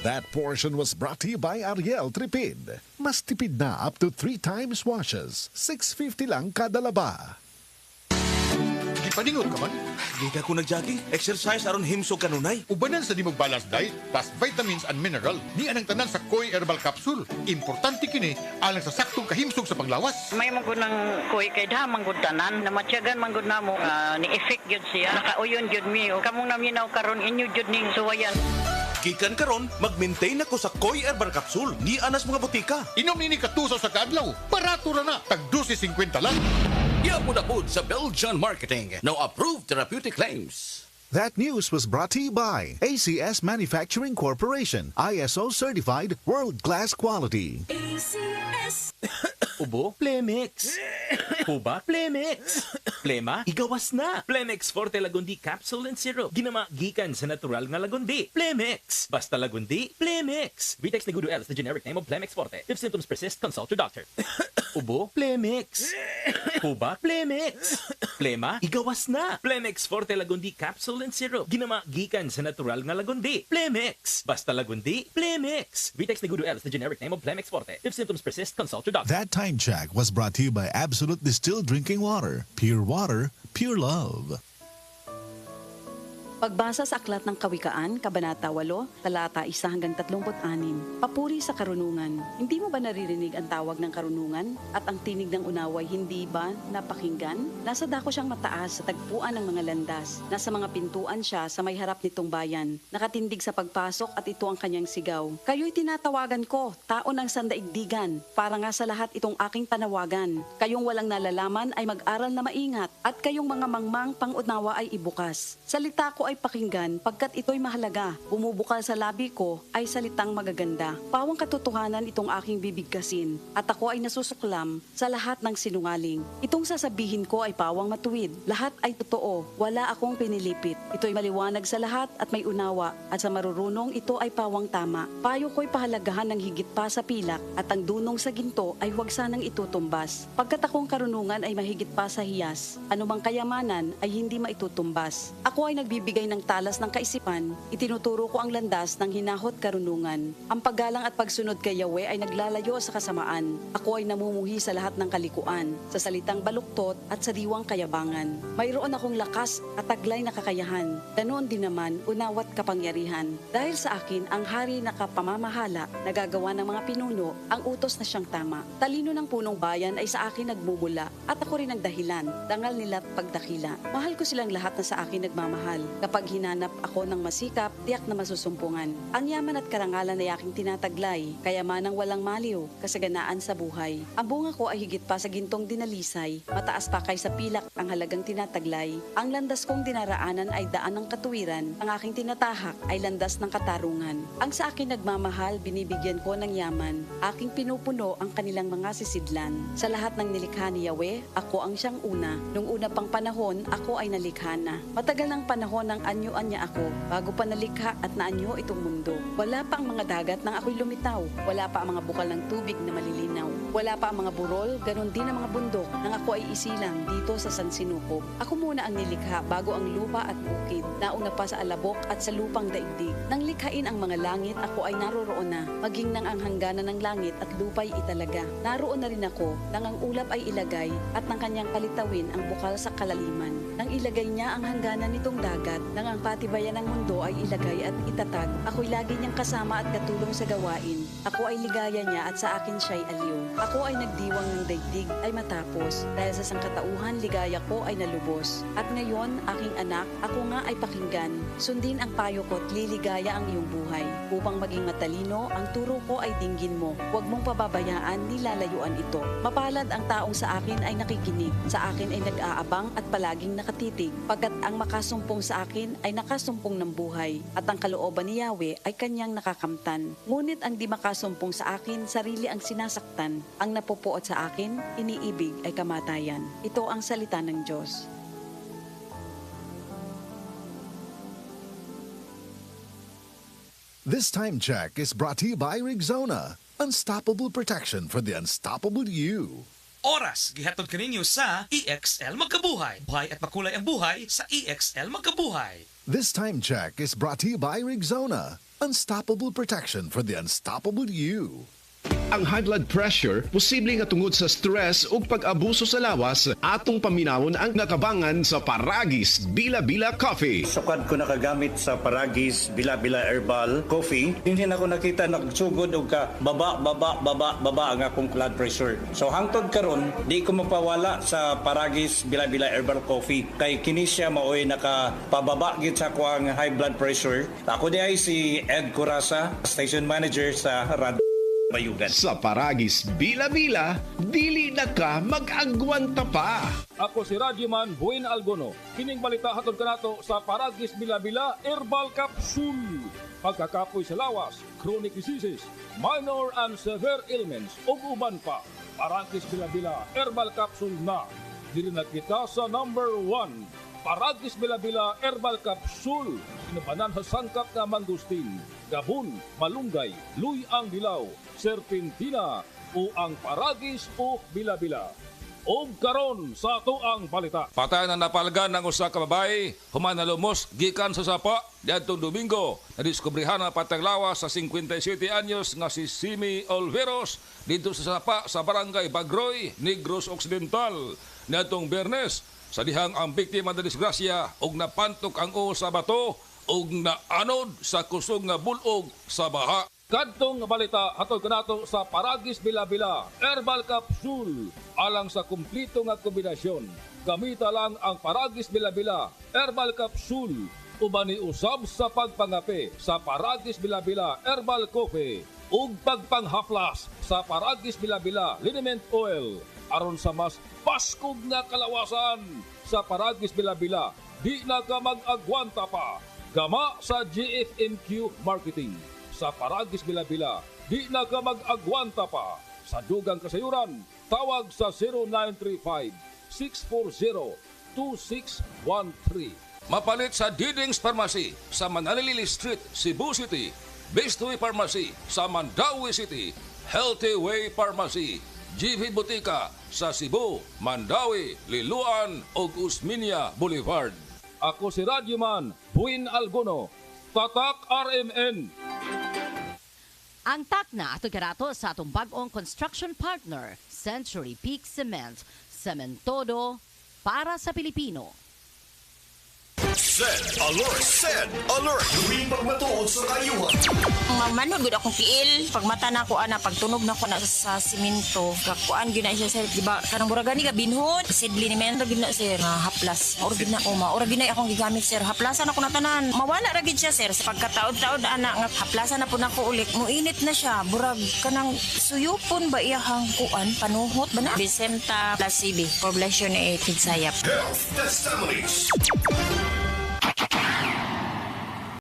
That portion was brought to you by Ariel Tripid. Mas tipid na up to 3 times washes. $6.50 lang kada laba. Gipaningon ka man? Di ka ko nag-jogging. Exercise aron himsog kanunay. Ubanan sa di mong balance diet plus vitamins and mineral. Ni anang tanan sa Koi Herbal Capsule. Importante kini alang sa saktong kahimsog sa panglawas. May manggod ng kuy kay da manggod tanan na matyagan manggod namo ni effect gyud siya nakauyon gyud mi o kamong naminaw karon inyo gyud ning suwayan. Gikan karon, mag-maintain ako sa Koi Herbal Capsule. Ni anas mga butika. Inom nini katusaw sa kaadlaw. Barato ra na. Tag 12.50 lang. Yapod sa Belgian Marketing. No approved therapeutic claims. That news was brought to you by ACS Manufacturing Corporation. ISO certified world-class quality. ACS. Ubo, Plemix. Huba, Plemix. Plema, igawas na. Plemix Forte Lagundi Capsule and Syrup. Ginama gikan sa natural nga lagundi. Plemix. Basta lagundi, Plemix. Vitex Negudo L is the generic name of Plemix Forte. If symptoms persist, consult your doctor. Ubo, Plemix. Huba, Plemix. Plema, igawas na. Plemix Forte Lagundi Capsule and Syrup. Ginama gikan sa natural nga lagundi. Plemix. Basta lagundi, Plemix. Vitex Negudo L is the generic name of Plemix Forte. If symptoms persist, consult your doctor. That time check was brought to you by Absolute Distilled Drinking Water. Pure water, pure love. Pagbasa sa Aklat ng Kawikaan, Kabanata 8, Talata 1 hanggang 36. Papuri sa karunungan. Hindi mo ba naririnig ang tawag ng karunungan? At ang tinig ng unaway hindi ba napakinggan? Nasa dako siyang mataas sa tagpuan ng mga landas. Nasa mga pintuan siya sa may harap nitong bayan. Nakatindig sa pagpasok at ito ang kanyang sigaw. Kayo'y tinatawagan ko, tao ng sandaigdigan. Para nga sa lahat itong aking panawagan. Kayong walang nalalaman ay mag-aral na maingat. At kayong mga mangmang pangunawa ay ibukas. Salita ko ay pakinggan pagkat ito'y mahalaga. Bumubukal sa labi ko ay salitang magaganda. Pawang katotohanan itong aking bibigkasin at ako ay nasusuklam sa lahat ng sinungaling. Itong sasabihin ko ay pawang matuwid. Lahat ay totoo. Wala akong pinilipit. Ito'y maliwanag sa lahat at may unawa at sa marurunong ito ay pawang tama. Payo ko'y pahalagahan ng higit pa sa pilak at ang dunong sa ginto ay huwag sanang itutumbas. Pagkat akong karunungan ay mahigit pa sa hiyas. Anumang kayamanan ay hindi maitutumbas. Ako ay nagbibigay ng talas ng kaisipan, itinuturo ko ang landas ng hinahot karunungan. Ang paggalang at pagsunod kay Yahweh ay naglalayo sa kasamaan. Ako ay namumuhi sa lahat ng kalikuan, sa salitang baluktot at sa diwang kayabangan. Mayroon akong lakas at taglay na kakayahan. Ganoon din naman, unawat kapangyarihan. Dahil sa akin, ang hari na kapamamahala, nagagawa ng mga pinuno, ang utos na siyang tama. Talino ng punong bayan ay sa akin nagmumula, at ako rin ang dahilan, dangal nila't pagdakila. Mahal ko silang lahat na sa akin nagmamahal. Kapag hinanap ako ng masikap, tiyak na masusumpungan. Ang yaman at karangalan ay aking tinataglay, kayamanang walang maliw, kasaganaan sa buhay. Ang bunga ko ay higit pa sa gintong dinalisay, mataas pa kaysa pilak ang halagang tinataglay. Ang landas kong dinaraanan ay daan ng katuwiran, ang aking tinatahak ay landas ng katarungan. Ang sa akin nagmamahal, binibigyan ko ng yaman, aking pinupuno ang kanilang mga sisidlan. Sa lahat ng nilikha ni Yahweh, ako ang siyang una. Nung una pang panahon, ako ay nalikha na. Matagal ng panahon ng anyuan niya ako bago pa nalikha at naanyo itong mundo. Wala pa ang mga dagat nang ako'y lumitaw. Wala pa ang mga bukal ng tubig na malilinaw. Wala pa ang mga burol, ganon din ang mga bundok nang ako ay isilang dito sa San Sinukob. Ako muna ang nilikha bago ang lupa at bukid. Nauna pa sa alabok at sa lupang daigdig. Nang likhain ang mga langit, ako ay naroroon na. Maging nang ang hangganan ng langit at lupa'y italaga. Naroon na rin ako nang ang ulap ay ilagay at nang kanyang palitawin ang bukal sa kalaliman. Nang ilagay niya ang hangganan nitong dagat, nang ang patibayan ng mundo ay ilagay at itatag, ako'y lagi niyang kasama at katulong sa gawain. Ako ay ligaya niya at sa akin siya'y aliw. Ako ay nagdiwang ng daigdig ay matapos, dahil sa sangkatauhan ligaya ko ay nalubos. At ngayon, aking anak, ako nga ay pakinggan. Sundin ang payo ko't liligaya ang iyong buhay. Upang maging matalino, ang turo ko ay dinggin mo. Huwag mong pababayaan, nilalayuan ito. Mapalad ang taong sa akin ay nakikinig. Sa akin ay nag-aabang at palaging nakatitig. Pagkat ang makasumpong sa akin ay nakasumpong ng buhay, at ang kalooban ni Yahweh ay kanyang nakakamtan. Ngunit ang di makasumpong sa akin, sarili ang sinasaktan. Ang napupuot sa akin, iniibig ay kamatayan. Ito ang salita ng Diyos. This time check is brought to you by Rexona. Unstoppable protection for the unstoppable you. oras gihatod kaninyo sa EXL Magkabuhay. Buhay at makulay ang buhay sa EXL Magkabuhay. This time check is brought to you by Rexona. Unstoppable protection for the unstoppable you. Ang high blood pressure posible nga tungod sa stress ug pag-abuso sa lawas atong paminawon ang nakabangan sa Paragis Bila-Bila Coffee. Sukad ko nakagamit sa Paragis Bila-Bila Herbal Coffee. Hindi na ako nakita nagsugod og ka baba ang akong blood pressure. So hangtod karon di ko mapawala sa Paragis Bila-Bila Herbal Coffee kay kini siya maoy nakapababa gid sa kuang high blood pressure. Ako di ay si Ed Curasa, station manager sa Radyo Bayugan. Sa Paragis Bila-Bila, dili na ka mag-agwanta pa. Ako si Radyoman Buin Algono. Kining balita hatod kanato sa Paragis Bila-Bila Herbal Capsule. Pagkakapoy sa lawas, chronic diseases, minor and severe ailments ug uban pa. Paragis Bila-Bila Herbal Capsule na. Dili na kita sa number 1. Paragis Bila-Bila Herbal Capsule. Inupanan sa sangkap na mangustin, gabon, malunggay, luyang dilaw, serpentina o ang Paragis o Bila-Bila. O karon sa tuang balita. Patay na napalgan ng usa ka babae, human na lumos gikan sa sapa diadtong Domingo. Nadiskubrihan ang patay lawas sa 57 anyos nga si Simi Olveros dito sa sapa sa barangay Bagroy, Negros Occidental. Niadtong Biyernes, sa dihang ang biktima na disgrasya og napantok ang uho sa bato og naanod sa kusog nga bulog sa baha. Kadtong balita hatod kanato sa Paragis Bila-Bila Herbal Capsule alang sa kumplito nga kombinasyon. Gamita lang ang Paragis Bila-Bila Herbal Capsule uban ni usab sa pagpangape sa Paragis Bila-Bila Herbal Coffee ug pagpanghaplas sa Paragis Bila-Bila Liniment Oil aron sa mas paskog nga kalawasan sa Paragis Bila-Bila. Di na ka mag-agwanta pa. Gama sa GFMQ Marketing. Sa Paragis Bila-Bila, di na ka mag-agwanta pa. Sa dugang kasayuran, tawag sa 0935-640-2613. Mapalit sa Diding's Pharmacy sa Manalili Street, Cebu City. Bestway Pharmacy sa Mandaue City. Healthy Way Pharmacy, GV Butika sa Cebu, Mandaue, Liloan ug Usmeña Boulevard. Ako si Radyoman Buin Algono, Tatak RMN. Ang takna ato karato sa atong bag-ong construction partner, Century Peak Cement, Cementodo para sa Pilipino. Set alert! Set alert! Huwing pagmatuod sa kayuhan. Mamanod gud akong tiil. Pag mata na ko ana, pagtunog na ko na sa simento. Kakuan gyud na siya sir, di ba? Kanang mura gani ka binhon. Sidli ni men gyud na sir, haplas. Maura gyud na ko, maura gyud na akong gigamit sir. Haplasan ako na tanan. Mawala ra gyud siya sir sa pagkataod-taod ana nga haplasan na po nako ulit. Muinit na siya. Burag kanang suyupon ba iyahang kuan panuhot ba na? Bisenta plus CB. Poblasyon 8 Tigsayap. Health Testimonies.